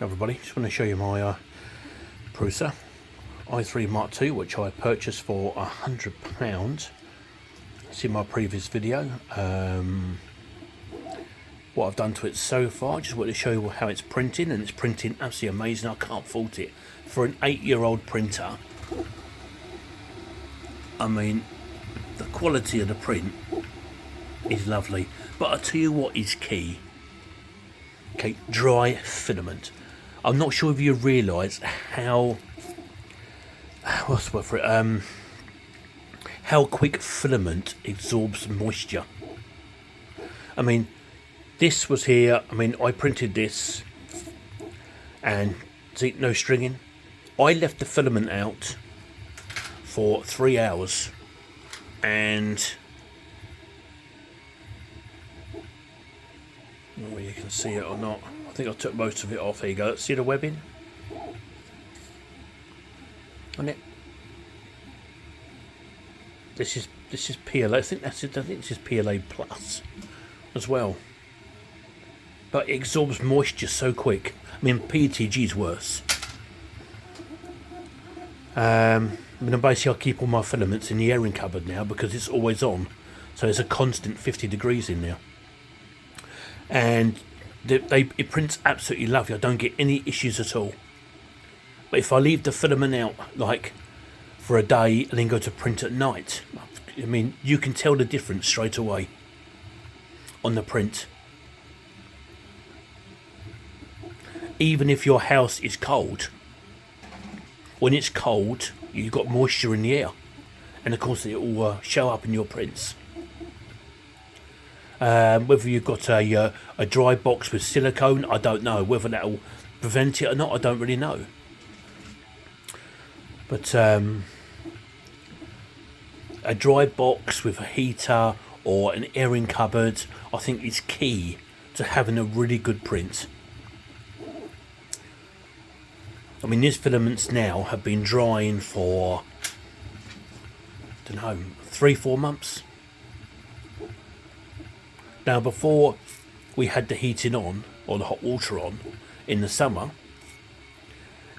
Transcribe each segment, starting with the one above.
Everybody, just want to show you my pursa i3 Mark II, which I purchased for £100. See my previous video. What I've done to it so far, just want to show you how it's printing, and it's printing absolutely amazing. I can't fault it for an 8-year-old printer. I mean, the quality of the print is lovely, but I'll tell you what is key. Okay, dry filament. I'm not sure if you realise how what's the word for it? How quick filament absorbs moisture. I mean, this was here. I mean, I printed this, and see, no stringing. I left the filament out for 3 hours, and I don't know whether you can see it or not. I think I took most of it off. There you go. See the webbing on it. This is PLA. I think this is PLA plus as well. But it absorbs moisture so quick. I mean, PETG is worse. Basically, I keep all my filaments in the airing cupboard now because it's always on, so it's a constant 50 degrees in there. And it prints absolutely lovely. I don't get any issues at all. But if I leave the filament out like for a day and then go to print at night, I mean, you can tell the difference straight away on the print. Even if your house is cold, when it's cold, you've got moisture in the air, and of course it will show up in your prints. Whether you've got a dry box with silicone, I don't know. Whether that will prevent it or not, I don't really know. But a dry box with a heater or an airing cupboard, I think is key to having a really good print. I mean, these filaments now have been drying for, I don't know, 3-4 months. Now, before we had the heating on, or the hot water on, in the summer,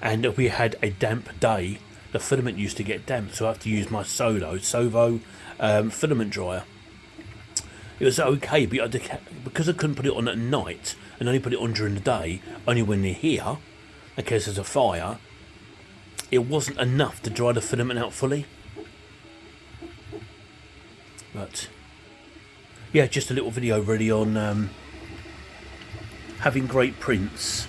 and if we had a damp day, the filament used to get damp, so I have to use my Sovo filament dryer. It was okay, but because I couldn't put it on at night, and only put it on during the day, only when they're here, in case there's a fire, it wasn't enough to dry the filament out fully. But yeah, just a little video really on having great prints.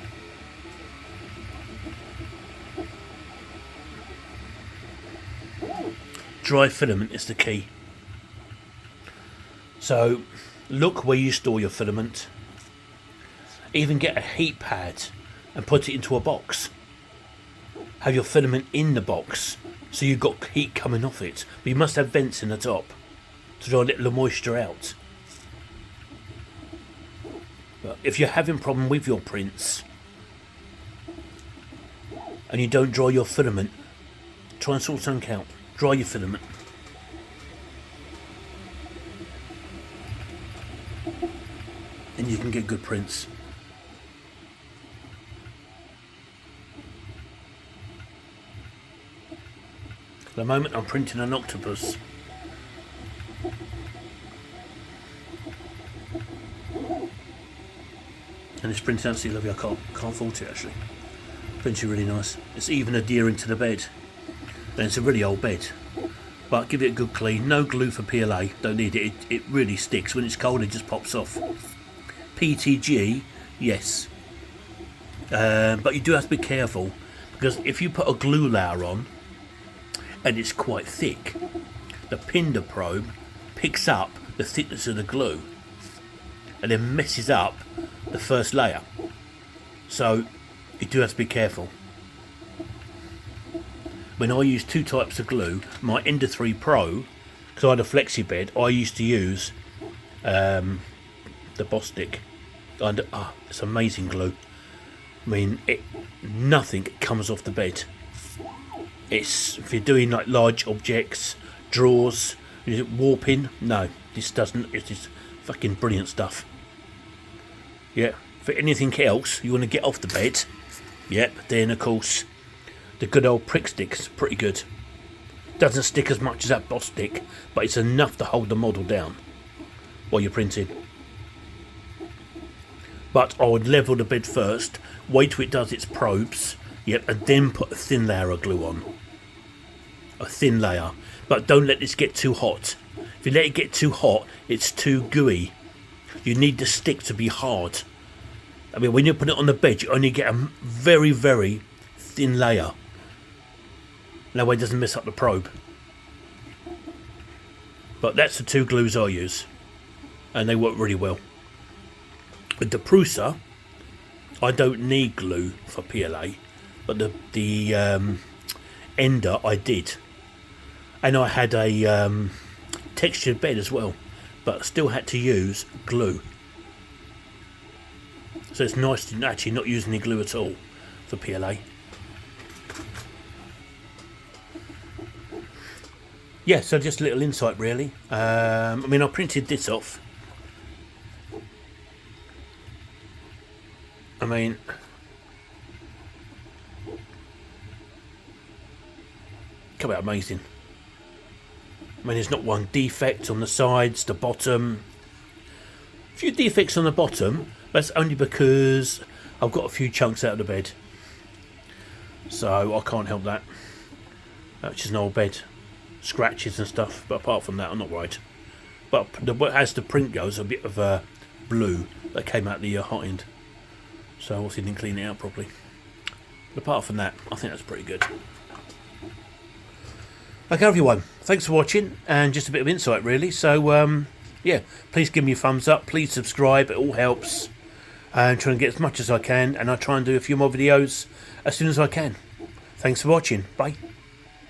Dry filament is the key. So look where you store your filament. Even get a heat pad and put it into a box. Have your filament in the box so you've got heat coming off it. But you must have vents in the top to draw a little moisture out. But if you're having a problem with your prints and you don't dry your filament, try and sort something out. Dry your filament. And you can get good prints. At the moment I'm printing an octopus. And it's printing absolutely lovely. I can't fault it actually. Printing really nice. It's even adhering to the bed. And it's a really old bed. But give it a good clean. No glue for PLA. Don't need it. It really sticks. When it's cold it just pops off. PETG, yes. But you do have to be careful, because if you put a glue layer on and it's quite thick, the Pinder probe picks up the thickness of the glue and then messes up the first layer. So you do have to be careful. When I use 2 types of glue, my Ender 3 Pro, because I had a flexi bed, I used to use the Bostik. And it's amazing glue. I mean, nothing comes off the bed. It's, if you're doing like large objects, drawers, warping, no, this doesn't. It's just fucking brilliant stuff. Yeah, for anything else you want to get off the bed, Yep, then of course the good old prick stick's pretty good. Doesn't stick as much as that boss stick, but it's enough to hold the model down while you're printing. But I would level the bed first, wait till it does its probes, yep, and then put a thin layer of glue on. A thin layer. But don't let this get too hot. If you let it get too hot, it's too gooey. You need the stick to be hard. I mean, when you put it on the bed, you only get a very, very thin layer. That way it doesn't mess up the probe. But that's the two glues I use. And they work really well. With the pursa, I don't need glue for PLA. But the ender I did. And I had a textured bed as well. But still had to use glue. So it's nice to actually not use any glue at all for PLA. Yeah, so just a little insight really. I mean, I printed this off. I mean, come out amazing. I mean, there's not one defect on the sides, the bottom. A few defects on the bottom. That's only because I've got a few chunks out of the bed. So I can't help that. That's just an old bed. Scratches and stuff. But apart from that, I'm not worried. But as the print goes, a bit of blue that came out the hotend. So obviously didn't clean it out properly. But apart from that, I think that's pretty good. Okay everyone, thanks for watching, and just a bit of insight really. So yeah, please give me a thumbs up, please subscribe, it all helps. And try and get as much as I can, and I'll try and do a few more videos as soon as I can. Thanks for watching, bye.